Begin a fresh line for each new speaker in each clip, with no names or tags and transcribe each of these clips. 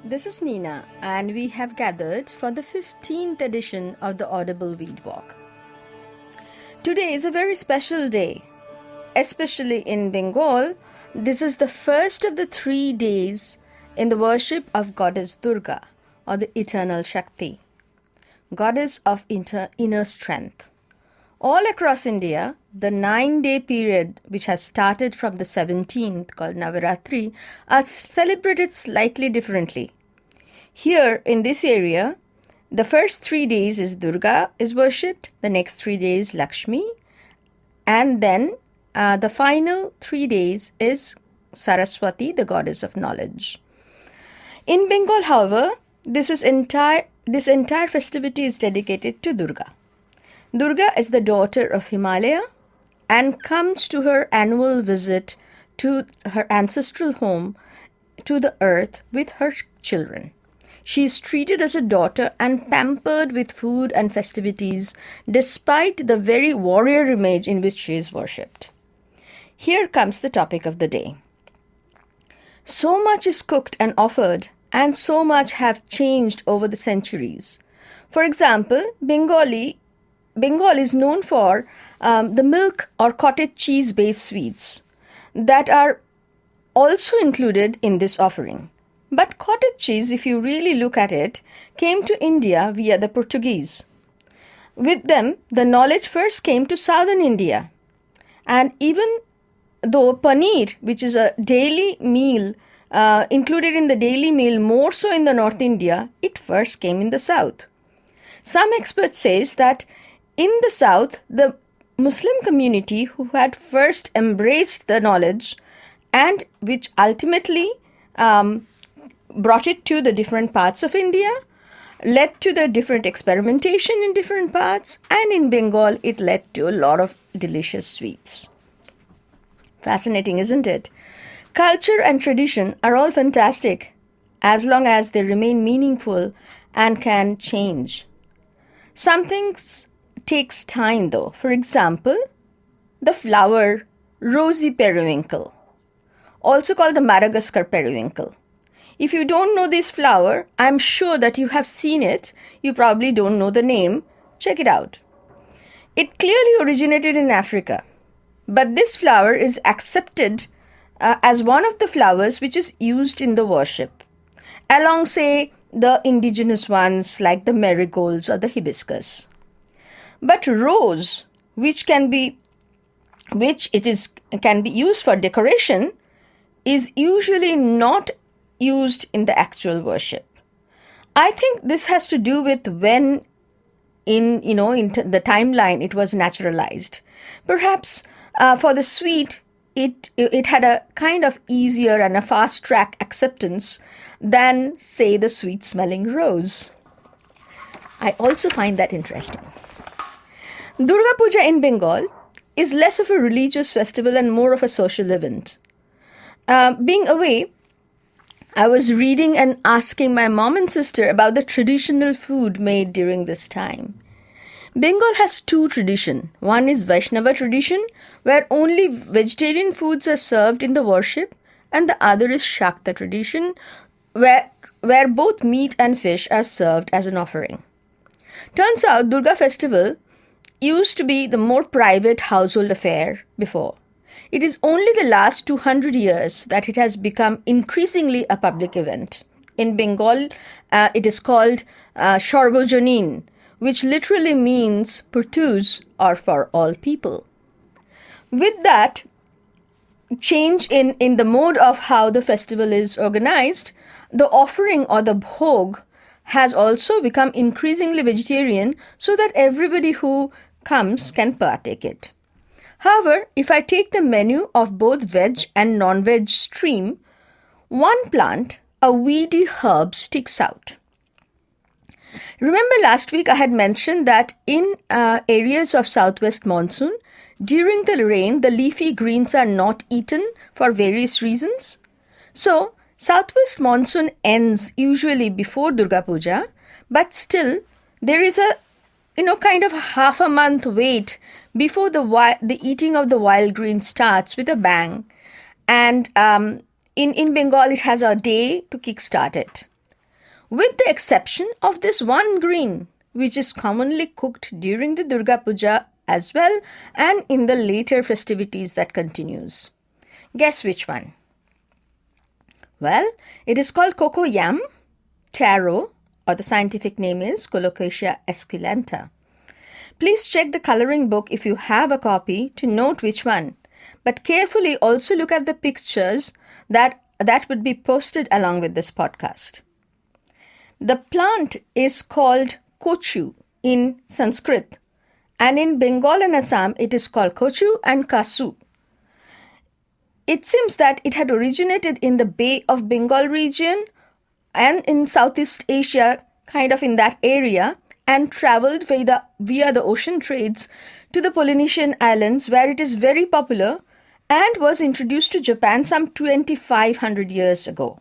This is Nina, and we have gathered for the 15th edition of the Audible Weed Walk. Today is a very special day, especially in Bengal. This is the first of the 3 days in the worship of Goddess Durga, or the eternal Shakti, goddess of inner strength. All across India, the 9-day period, which has started from the 17th, called Navaratri, are celebrated slightly differently. Here in this area, the first 3 days is Durga is worshipped, the next 3 days Lakshmi, and then the final 3 days is Saraswati, the goddess of knowledge. In Bengal, however, this entire festivity is dedicated to Durga. Durga is the daughter of Himalaya and comes to her annual visit to her ancestral home, to the earth, with her children. She is treated as a daughter and pampered with food and festivities, despite the very warrior image in which she is worshipped. Here comes the topic of the day. So much is cooked and offered, and so much have changed over the centuries. For example, Bengal is known for the milk or cottage cheese-based sweets that are also included in this offering. But cottage cheese, if you really look at it, came to India via the Portuguese. With them, the knowledge first came to southern India. And even though paneer, which is a daily meal, included in the daily meal more so in the North India, it first came in the south. Some experts say that in the south, the Muslim community who had first embraced the knowledge and which ultimately brought it to the different parts of India, led to the different experimentation in different parts, and in Bengal it led to a lot of delicious sweets. Fascinating, isn't it? Culture and tradition are all fantastic as long as they remain meaningful and can change. Some things takes time though. For example, the flower rosy periwinkle, also called the Madagascar periwinkle. If you don't know this flower, I'm sure that you have seen it. You probably don't know the name. Check it out. It clearly originated in Africa, but this flower is accepted as one of the flowers which is used in the worship, along, say, the indigenous ones like the marigolds or the hibiscus. But rose, can be used for decoration, is usually not used in the actual worship. I think this has to do with when in the timeline it was naturalized. Perhaps for the sweet, it had a kind of easier and a fast track acceptance than, say, the sweet smelling rose. I also find that interesting. Durga Puja in Bengal is less of a religious festival and more of a social event. Being away, I was reading and asking my mom and sister about the traditional food made during this time. Bengal has 2 traditions. One is Vaishnava tradition, where only vegetarian foods are served in the worship, and the other is Shakta tradition, where both meat and fish are served as an offering. Turns out Durga festival used to be the more private household affair before. It is only the last 200 years that it has become increasingly a public event. In Bengal, it is called Sarbojanin, which literally means Purtus or for all people. With that change in the mode of how the festival is organized, the offering or the bhog has also become increasingly vegetarian so that everybody who comes can partake it. However, if I take the menu of both veg and non-veg stream, one plant, a weedy herb, sticks out. Remember last week I had mentioned that in areas of southwest monsoon, during the rain, the leafy greens are not eaten for various reasons. So, southwest monsoon ends usually before Durga Puja, but still there is a kind of half a month wait before the eating of the wild green starts with a bang. And in Bengal, it has a day to kickstart it. with the exception of this one green, which is commonly cooked during the Durga Puja as well and in the later festivities that continues. Guess which one? Well, it is called cocoyam, taro, or the scientific name is Colocasia esculenta. Please check the coloring book if you have a copy to note which one, but carefully also look at the pictures that would be posted along with this podcast. The plant is called kochu in Sanskrit, and in Bengal and Assam it is called kochu and kasu. It seems that it had originated in the Bay of Bengal region and in Southeast Asia, kind of in that area, and traveled via the ocean trades to the Polynesian islands, where it is very popular and was introduced to Japan some 2,500 years ago.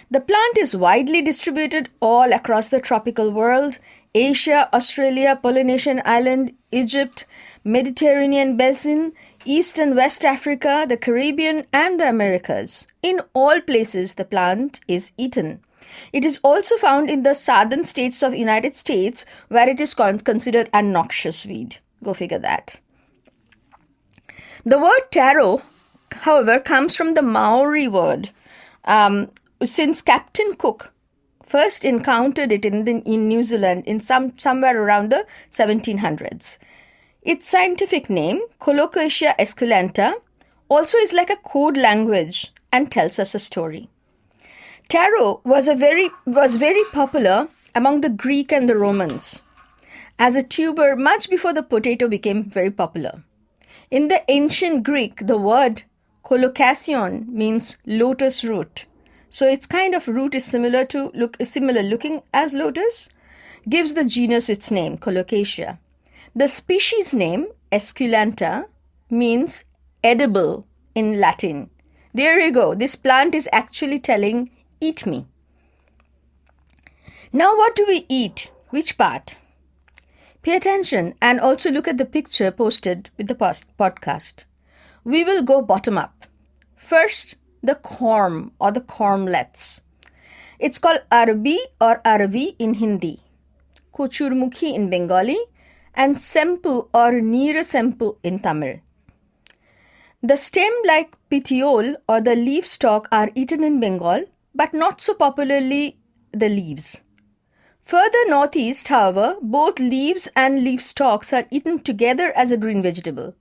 The plant is widely distributed all across the tropical world: Asia, Australia, Polynesian island, Egypt, Mediterranean basin, East and West Africa, the Caribbean, and the Americas. In all places, the plant is eaten. It is also found in the southern states of United States, where it is considered a noxious weed. Go figure that. The word taro, however, comes from the Maori word, since Captain Cook first encountered it in New Zealand in somewhere around the 1700s. Its scientific name, Colocasia esculenta, also is like a code language and tells us a story. Taro was very popular among the Greek and the Romans as a tuber much before the potato became very popular. In the ancient Greek, the word colocation means lotus root. So its kind of root is similar looking as lotus, gives the genus its name, Colocasia. The species name, esculenta, means edible in Latin. There you go. This plant is actually telling, eat me. Now what do we eat? Which part? Pay attention and also look at the picture posted with the podcast. We will go bottom up. First, the corm or the cormlets. It's called arbi or arvi in Hindi, kochurmukhi in Bengali, and sempu or neerasempu in Tamil. The stem-like petiole or the leaf stalk are eaten in Bengal, but not so popularly the leaves. Further northeast, however, both leaves and leaf stalks are eaten together as a green vegetable.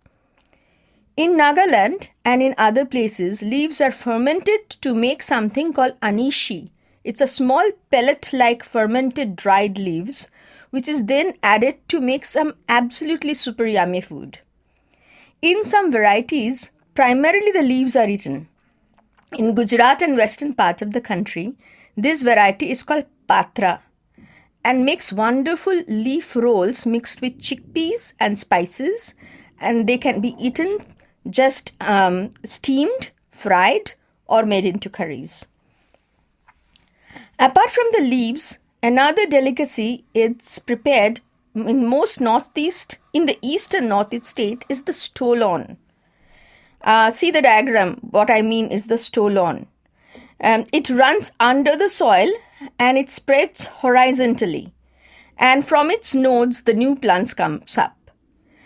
In Nagaland and in other places, leaves are fermented to make something called anishi. It's a small pellet-like fermented dried leaves, which is then added to make some absolutely super yummy food. In some varieties, primarily the leaves are eaten. In Gujarat and western part of the country, this variety is called patra and makes wonderful leaf rolls mixed with chickpeas and spices, and they can be eaten just steamed, fried, or made into curries. Apart from the leaves, another delicacy is prepared in the east and northeast state is the stolon. See the diagram. What I mean is the stolon. It runs under the soil and it spreads horizontally. And from its nodes, the new plants comes up.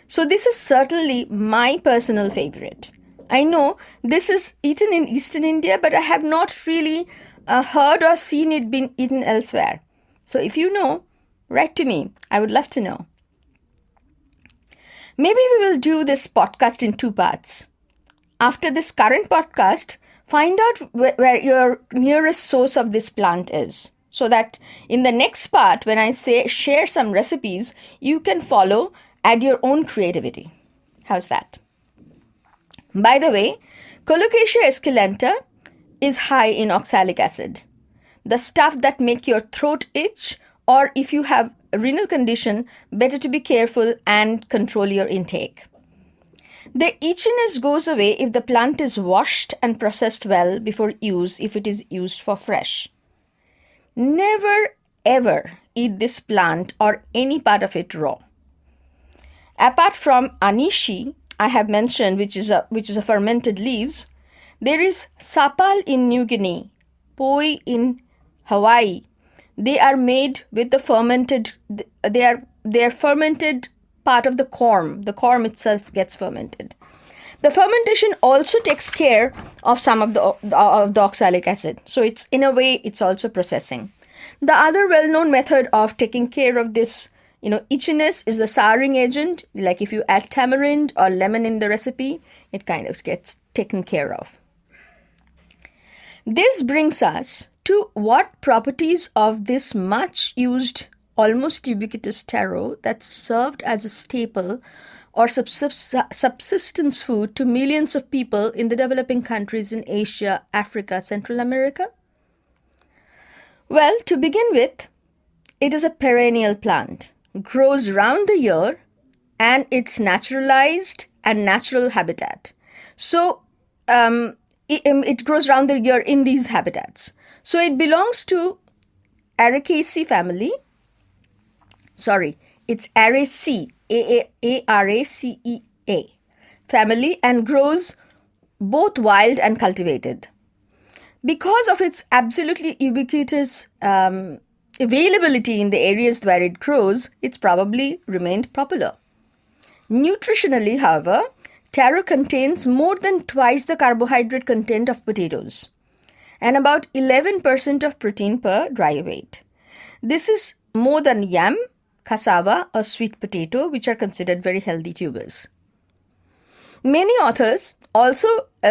So this is certainly my personal favorite. I know this is eaten in Eastern India, but I have not really heard or seen it being eaten elsewhere. So if you know, write to me. I would love to know. Maybe we will do this podcast in 2 parts. After this current podcast, find out where your nearest source of this plant is, so that in the next part, when I share some recipes, you can follow, add your own creativity. How's that? By the way, Colocasia esculenta is high in oxalic acid, the stuff that make your throat itch, or if you have a renal condition, better to be careful and control your intake. The itchiness goes away if the plant is washed and processed well before use, if it is used for fresh. Never ever eat this plant or any part of it raw. Apart from anishi, I have mentioned, which is a fermented leaves, there is sapal in New Guinea, poi in Hawaii, they are made with the fermented, they are fermented part of the corm. The corm itself gets fermented. The fermentation also takes care of some of the oxalic acid. So it's, in a way, it's also processing. The other well-known method of taking care of this, itchiness is the souring agent. Like if you add tamarind or lemon in the recipe, it kind of gets taken care of. This brings us to what properties of this much used, almost ubiquitous taro that's served as a staple or subsistence food to millions of people in the developing countries in Asia, Africa, Central America? Well, to begin with, it is a perennial plant, grows round the year, and it's naturalized and natural habitat. So it grows round the year in these habitats. So it belongs to Araceae family. Sorry, it's Araceae, Aracea family, and grows both wild and cultivated. Because of its absolutely ubiquitous availability in the areas where it grows, it's probably remained popular. Nutritionally, however, taro contains more than twice the carbohydrate content of potatoes and about 11% of protein per dry weight. This is more than yam, cassava, or sweet potato, which are considered very healthy tubers. Many authors also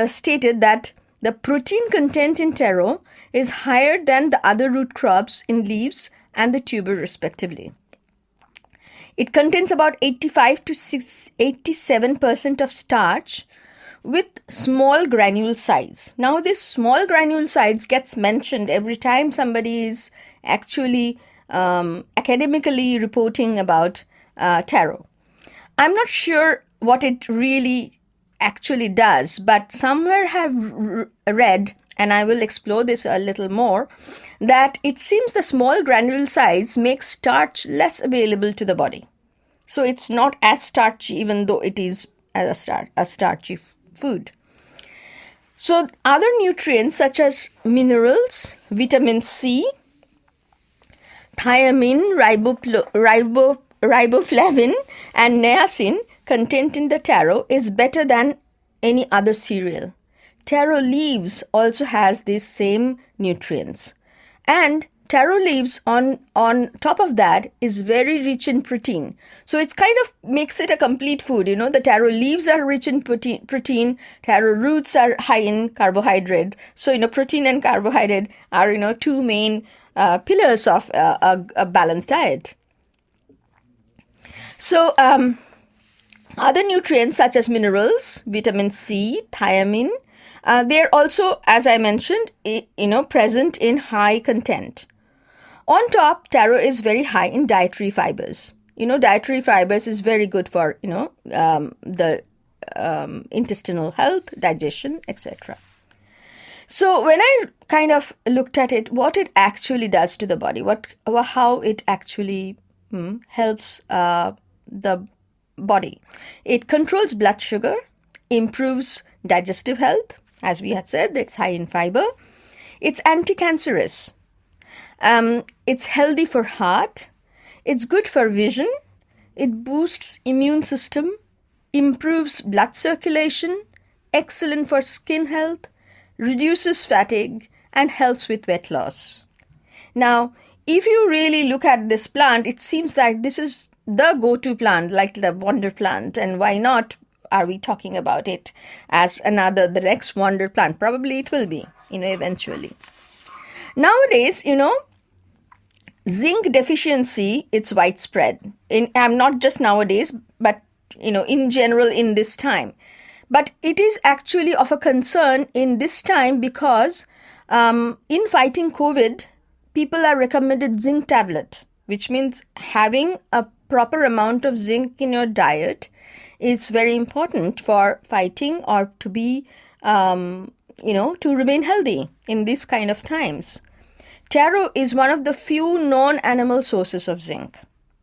stated that the protein content in taro is higher than the other root crops in leaves and the tuber respectively. It contains about 85 to 87% of starch with small granule size. Now this small granule size gets mentioned every time somebody is actually academically reporting about taro. I'm not sure what it really actually does, but somewhere have read, and I will explore this a little more, that it seems the small granule size makes starch less available to the body. So it's not as starchy, even though it is a starchy food. So other nutrients such as minerals, vitamin C, thiamine, riboflavin, and niacin content in the taro is better than any other cereal. Taro leaves also has these same nutrients. And taro leaves on top of that is very rich in protein. So it's kind of makes it a complete food. The taro leaves are rich in protein. Taro roots are high in carbohydrate. So, protein and carbohydrate are, two main pillars of a balanced diet. So, other nutrients such as minerals, vitamin C, thiamine, they are also, as I mentioned, present in high content. On top, taro is very high in dietary fibers. Dietary fibers is very good for, the intestinal health, digestion, etc. So when I kind of looked at it, what it actually does to the body, how it actually helps the body. It controls blood sugar, improves digestive health. As we had said, it's high in fiber. It's anti-cancerous. It's healthy for heart. It's good for vision. It boosts immune system, improves blood circulation, excellent for skin health, reduces fatigue, and helps with weight loss. Now, if you really look at this plant, it seems like this is the go-to plant, like the wonder plant. And why not are we talking about it as the next wonder plant? Probably it will be, eventually. Nowadays, zinc deficiency, it's widespread. Not just nowadays, but, in general in this time. But it is actually of a concern in this time because in fighting COVID, people are recommended zinc tablet, which means having a proper amount of zinc in your diet is very important for fighting or to be, to remain healthy in these kind of times. Taro is one of the few non-animal sources of zinc.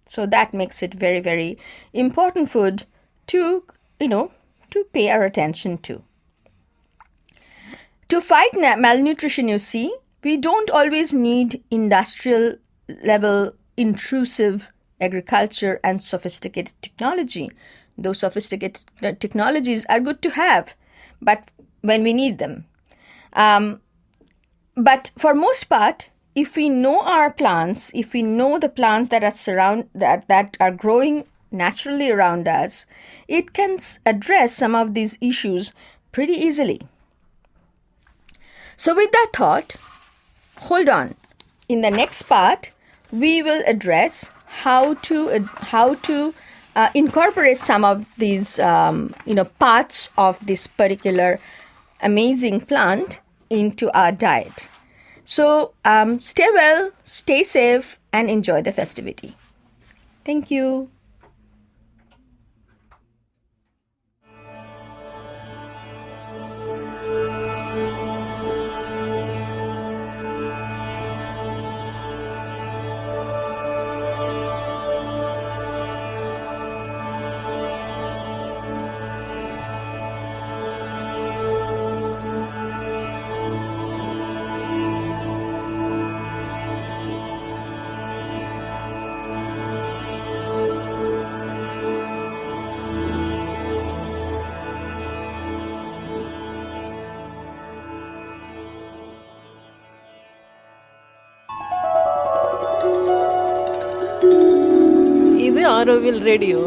So that makes it very, very important food to pay our attention to. To fight malnutrition, we don't always need industrial level intrusive agriculture and sophisticated technology. Those sophisticated technologies are good to have, but when we need them. But for most part, if we know our plants, if we know the plants that are growing naturally around us, it can address some of these issues pretty easily. So with that thought, hold on. In the next part, we will address how to incorporate some of these parts of this particular amazing plant into our diet. So stay well, stay safe, and enjoy the festivity. Thank you.
இது Auroville radio.